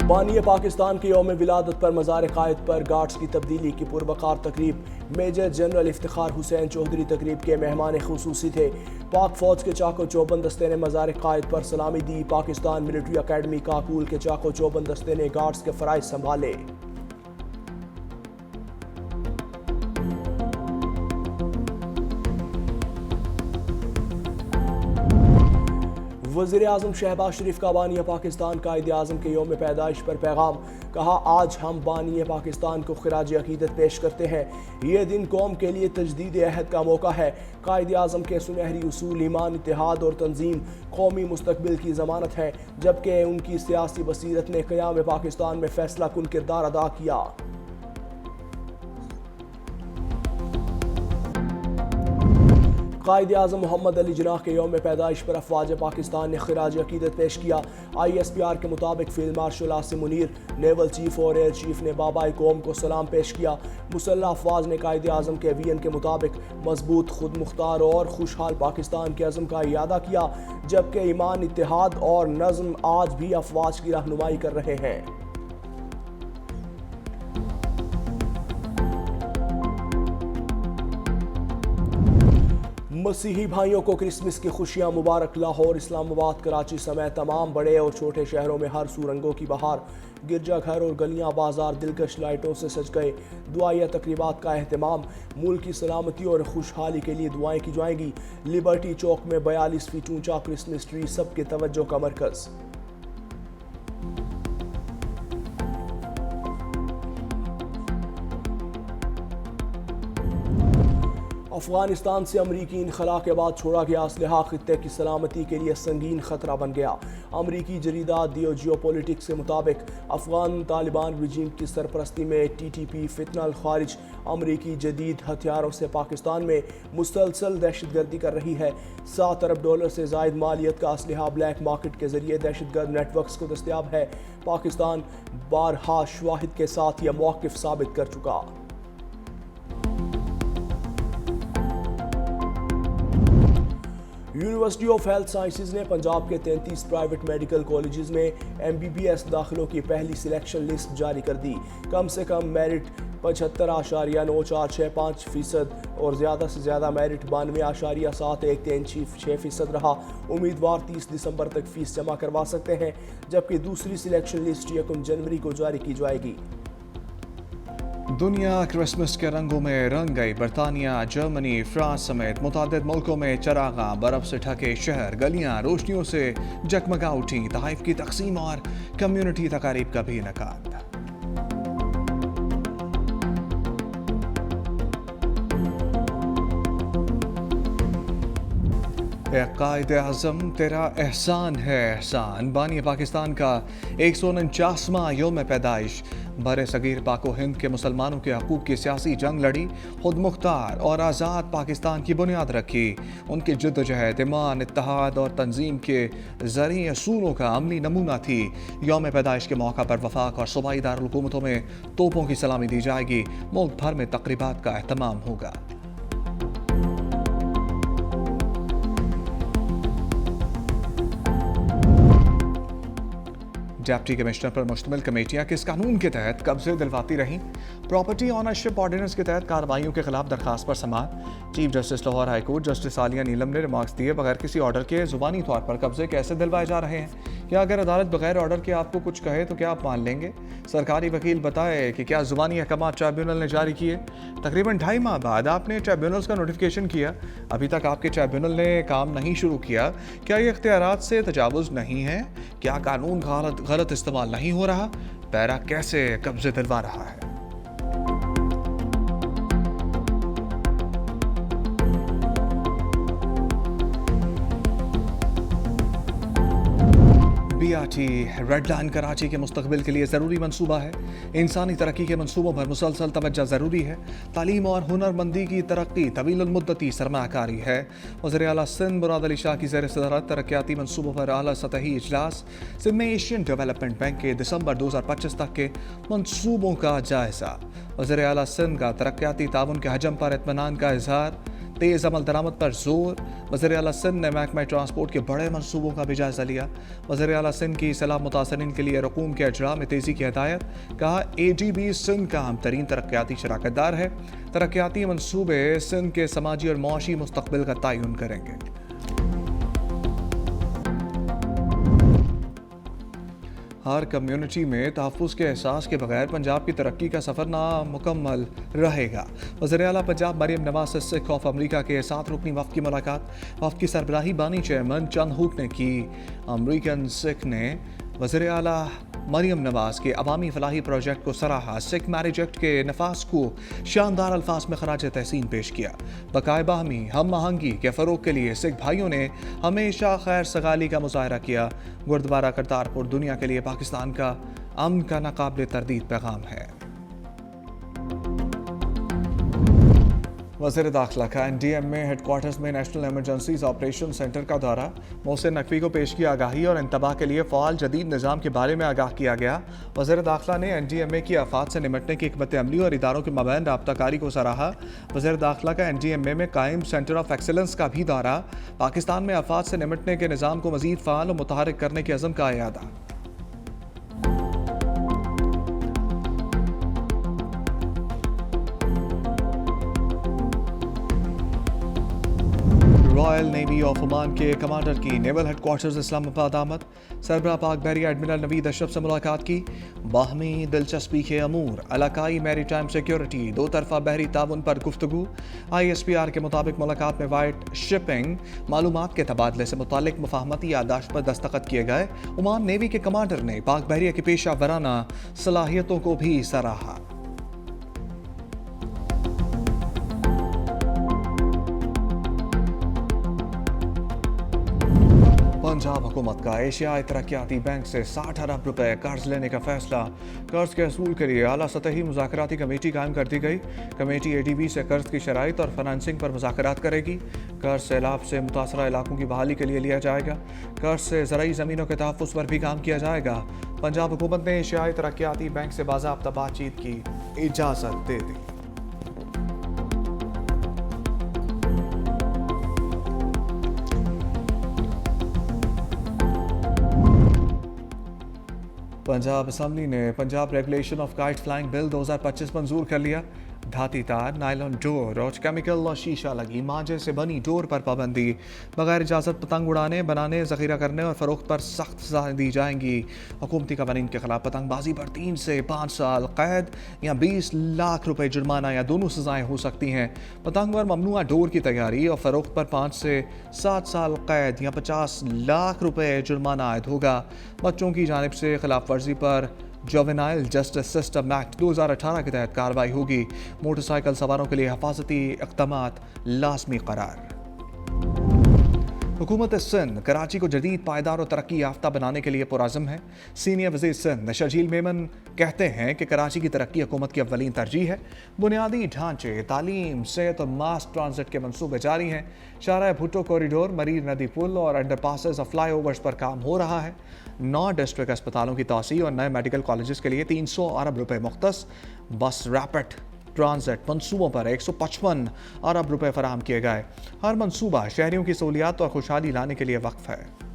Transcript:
बानी पाकिस्तान के यौम विलादत पर मज़ार कायद पर गार्ड्स की तब्दीली की पुरवकार तकरीब। मेजर जनरल इफ्तिखार हुसैन चौधरी तकरीब के मेहमान खुसूसी थे। पाक फौज के चाको चौबंद दस्ते ने मज़ार कायद पर सलामी दी। पाकिस्तान मिलिट्री अकेडमी काकूल के चाको चौबंद दस्ते ने गार्ड्स के फ़राइज़ संभाले। वज़ीर आज़म शहबाज शरीफ का बानी पाकिस्तान कायद आज़म के यौम पैदाइश पर पैगाम। कहा, आज हम बानी पाकिस्तान को खिराज अकीदत पेश करते हैं। ये दिन कौम के लिए तजदीद अहद का मौका है। कायद आज़म के सुनहरी उसूल ईमान, इत्तेहाद और तंजीम कौमी मुस्तकबिल की ज़मानत है, जबकि उनकी सियासी बसीरत ने क़याम पाकिस्तान में फैसला कुन किरदार अदा किया। कायद आज़म मोहम्मद अली जिन्नाह के यौम पैदाइश पर अफवाज पाकिस्तान ने खिराज अकीदत पेश किया। ISPR के मुताबिक field marshal Asim Munir, naval chief और एयर चीफ ने बाबाए कौम को सलाम पेश किया। मुसल्लह अफवाज ने कायद आज़म के विजन के मुताबिक मजबूत, खुद मुख्तार और खुशहाल पाकिस्तान के अज़म का इयादा किया, जबकि ईमान, इत्तेहाद और नज़्म आज भी अफवाज की रहनुमाई कर रहे हैं। मसीही भाइयों को क्रिसमस की खुशियां मुबारक। लाहौर, इस्लामाबाद, कराची समेत तमाम बड़े और छोटे शहरों में हर सू रंगों की बहार। गिरजाघर और गलियां बाजार दिलकश लाइटों से सज गए। दुआया तकरीबात का एहतमाम। मुल्क की सलामती और खुशहाली के लिए दुआएं की जाएंगी। लिबर्टी चौक में 42 फीट ऊंचा क्रिसमस ट्री सबके तवज्जो का मरकज। अफगानिस्तान से अमरीकी इनखला के बाद छोड़ा गया असलहा खित्ते की सलामती के लिए संगीन खतरा बन गया। अमरीकी जरीदा दियो जियोपॉलिटिक्स के मुताबिक अफगान तालिबान रजीम की सरपरस्ती में TTP फितनल खारिज अमरीकी जदीद हथियारों से पाकिस्तान में मुसलसल दहशतगर्दी कर रही है। $7 अरब से जायद मालियत का असलहा ब्लैक मार्केट के जरिए दहशतगर्द नेटवर्क्स को दस्तयाब है। पाकिस्तान बारहा शवाहिद के साथ यह मौक़िफ़ साबित कर चुका। यूनिवर्सिटी ऑफ हेल्थ साइंसेज ने पंजाब के 33 प्राइवेट मेडिकल कॉलेजेस में MBBS दाखिलों की पहली सिलेक्शन लिस्ट जारी कर दी। कम से कम मेरिट 75.9465% और ज़्यादा से ज़्यादा मेरिट 92.7136% रहा। उम्मीदवार 30 दिसंबर तक फ़ीस जमा करवा सकते हैं, जबकि दूसरी सिलेक्शन लिस्ट 1 जनवरी को जारी की जाएगी। दुनिया क्रिसमस के रंगों में रंग गई। बरतानिया, जर्मनी, फ्रांस समेत मुतादिद मुल्कों में चरागा, बर्फ से ढके शहर, गलियां रोशनियों से जगमगा उठी। तहफ़ की तकसीम और कम्युनिटी तकारीब का भी इनेकाद। कायद आज़म तेरा एहसान है एहसान। बानी पाकिस्तान का 149वां यौम पैदाइश। बर सगीर पाको हिंद के मुसलमानों के हकूक़ की सियासी जंग लड़ी, खुद मुख्तार और आज़ाद पाकिस्तान की बुनियाद रखी। उनकी जद्दोजहद ईमान, इत्तेहाद और तंजीम के ज़रिए असूलों का अमली नमूना थी। यौम पैदाइश के मौका पर वफाक और सूबाई दारुल-हुकूमतों में तोपों की सलामी दी जाएगी। मुल्क भर में तकरीबात का एहतमाम होगा। डिप्टी कमिश्नर पर मुश्तमिल कमेटियां किस कानून के तहत कब्जे दिलवाती रहीं? प्रॉपर्टी ऑनरशिप ऑर्डिनेंस के तहत कार्रवाइयों के खिलाफ दरखास्त पर समाअत। Chief justice Lahore high court justice Aalia Neelum ने रिमार्क्स दिए, बगैर किसी ऑर्डर के ज़ुबानी तौर पर कब्जे कैसे दिलवाए जा रहे हैं? क्या अगर अदालत बगैर ऑर्डर के आपको कुछ कहे तो क्या आप मान लेंगे? सरकारी वकील बताए कि क्या ज़ुबानी अहकाम ट्रिब्यूनल ने जारी किए। तकरीबन 2.5 माह बाद आपने ट्रिब्यूनल्स का नोटिफिकेशन किया, अभी तक आपके ट्रिब्यूनल ने काम नहीं शुरू किया। क्या ये इख्तियारात से तजावुज़ नहीं है? क्या कानून गलत इस्तेमाल नहीं हो रहा? पैरा कैसे कब्जे दिलवा रहा है? BRT रेड लाइन कराची के मुस्तकबिल के लिए ज़रूरी मंसूबा है। इंसानी तरक्की के मंसूबों पर मुसलसल तवज्जो ज़रूरी है। तालीम और हुनरमंदी की तरक्की तवील मुद्दती सरमाकारी है। वज़ीर आला सिंध मुराद अली शाह की ज़ेर सदारत तरक्याती मंसूबों पर आला सतही इजलास। सिंध में एशियन डेवलपमेंट बैंक के दिसंबर 2025 तक के मंसूबों का जायज़ा। वज़ीर आला सिंध का तरक्याती ताउन के हजम पर इत्मीनान का इजहार। तेज़ अमल दरामद पर जोर। वज़ीर-ए-आला सिंध ने महकमा ट्रांसपोर्ट के बड़े मनसूबों का भी जायजा लिया। वज़ीर-ए-आला सिंध की सलाह मुतासरीन के लिए रकूम के अजरा में तेज़ी की हिदायत। कहा ADB सिंध का अहम तरीन तरक्याती शराकतदार है। तरक्याती मनसूबे सिंध के समाजी और मुआशी मुस्तकबिल का तयन करेंगे। हर कम्युनिटी में तहफ़्फ़ुज़ के एहसास के बगैर पंजाब की तरक्की का सफ़र नामुकम्मल रहेगा। वज़ीर-ए-आला पंजाब मरियम नवाज से सिख ऑफ अमरीका के 7 रुकनी वफ़द की मुलाकात। वफ़द की सरबराही बानी चेयरमैन चंद हुक ने की। अमरीकन सिख ने वज़ीर-ए-आला मरियम नवाज के अवामी फलाही प्रोजेक्ट को सराहा। सिख मैरिज एक्ट के नफाज को शानदार अल्फाज में खराज तहसीन पेश किया। बकाए बाहमी हम आहंगी के फ़रोग के लिए सिख भाइयों ने हमेशा खैर सगाली का मुजाहरा किया। गुरुद्वारा करतारपुर दुनिया के लिए पाकिस्तान का अमन का नाकाबिले तरदीद पैगाम है। वज़ीर दाखिला का NDM में हेडक्वार्टर्स में नेशनल एमरजेंसीज ऑपरेशन सेंटर का दौरा। मोहसिन नकवी को पेश की आगाही और इंतबाह के लिए फ़ाल जदीद निज़ाम के बारे में आगाह किया गया। वज़ीर दाखिला ने NDMA की आफात से निमटने की हिकमत अमली और इदारों के माबैन राब्ताकारी को सराहा। वज़ीर दाखिला का NDMA में कायम सेंटर ऑफ एक्सीलेंस का भी दौरा। पाकिस्तान में आफात से निमटने के निज़ाम को मज़ीद फ़ाल और मुतहरिक करने के अज़म का इयादा। रॉयल नेवी ऑफ ओमान के कमांडर की नेवल हेडक्वार्टर्स इस्लामाबाद आमद। सरबराह पाक बहरिया एडमिरल नवीद अशरफ से मुलाकात की। बाहमी दिलचस्पी के अमूर, इलाकाई मैरी टाइम सिक्योरिटी, दो तरफा बहरी ताउन पर गुफ्तगू। ISPR के मुताबिक मुलाकात में वाइट शिपिंग मालूमात के तबादले से मुतालिक मुफाहमती यादाश्त पर दस्तखत किए गए। ओमान नेवी के कमांडर ने पाक बहरिया की पेशा वराना सलाहियतों को भी सराहा। पंजाब हुकूमत का एशियाई तरक्याती बैंक से 60 अरब रुपए कर्ज लेने का फैसला। कर्ज के असूल के लिए आला सतही मुज़ाकराती कमेटी कायम कर दी गई। कमेटी ADB से कर्ज की शराइत और फाइनेंसिंग पर मुज़ाकरात करेगी। कर्ज सैलाब से मुतासरा इलाकों की बहाली के लिए लिया जाएगा। कर्ज से ज़रई ज़मीनों के तहफ़्फ़ुज़ पर भी काम किया जाएगा। पंजाब हुकूमत ने एशियाई तरक्याती बैंक से बाज़ाब्ता बातचीत की इजाज़त दे दी। पंजाब असम्बली ने Punjab regulation of kite flying bill 2025 मंजूर कर लिया। धाती तार, नायलॉन डोर और केमिकल और शीशा लगी मांझे से बनी डोर पर पाबंदी। बगैर इजाज़त पतंग उड़ाने, बनाने, ज़ख़ीरा करने और फ़रोख्त पर सख्त सज़ा दी जाएंगी। हुकूमती कवानीन के खिलाफ पतंगबाजी पर 3 से 5 साल कैद या 20 लाख रुपए जुर्माना या दोनों सज़ाएँ हो सकती हैं। पतंग और ममनुआ डोर की तैयारी और फ़रोख्त पर 5 से 7 साल कैद या 50 लाख रुपए जुर्माना आयद होगा। बच्चों की जानिब से खिलाफ वर्जी पर जुवेनाइल जस्टिस सिस्टम एक्ट 2018 के तहत कार्रवाई होगी। मोटरसाइकिल सवारों के लिए हिफाजती इक़दामात लाज़मी करार। हुकूमत सिंध कराची को जदीद, पायदार और तरक्की याफ्ता बनाने के लिए पुरअज़्म है। सीनियर वज़ीर सिंध शर्जील मेमन कहते हैं कि कराची की तरक्की हुकूमत की अव्वलीन तरजीह है। बुनियादी ढांचे, तालीम, सेहत और मास ट्रांजिट के मनसूबे जारी हैं। शाहराह भुट्टो कॉरिडोर, मरीर नदी पुल और अंडरपासेस और फ्लाई ओवर्स पर काम हो रहा है। 9 डिस्ट्रिक्ट अस्पतालों की तोसी और नए मेडिकल कॉलेजेस के लिए 300 अरब रुपए मुख्तस। बस रैपिड ट्रांजिट मनसूबों पर 155 अरब रुपए फराहम किए गए। हर मनसूबा शहरियों की सहूलियात और खुशहाली लाने के लिए वक्फ है।